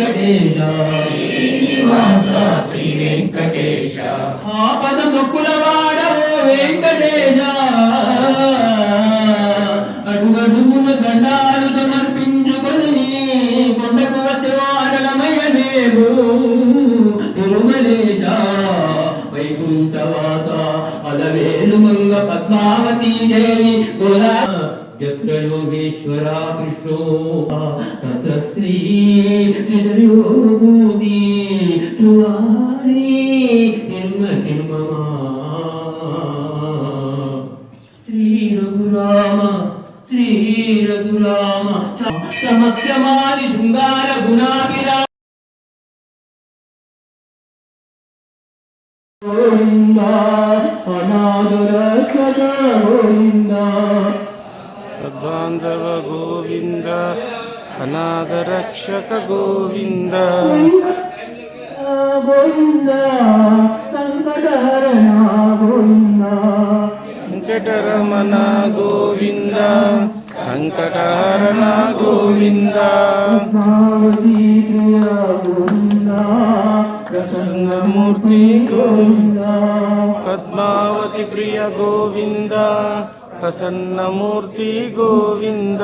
వెంకటేశ శ్రీనివాస శ్రీ వెంకటేశ ఆపద మొక్కులవాడవో వెంకటేశ అడుగడుగున దండాలు సమర్పించుకొని కొండకు వచ్చేవాడలమయ్య దేవు తిరుమలేశ వైకుంఠవాస అలవేలు మంగ పద్మావతీ దేవి గోదా यत्र योगेश्वरा कृष्णो तत्र श्री हृदयोगूति तुवारी निर्ममा श्री रघुराम समक्षमादि शृंगार गुणाभिराम गोविंदा अनादरक्षक गोविंदा बांधव गोविंद अनाथ रक्षक गोविंद गोविंद संकटहरण गोविंद वेंकटरमण गोविंद संकटहरण गोविंद पद्मावती प्रिय गोविंद प्रसन्नमूर्ति गोविंद पद्मावती प्रिय गोविंद प्रसन्नमूर्ति गोविंद।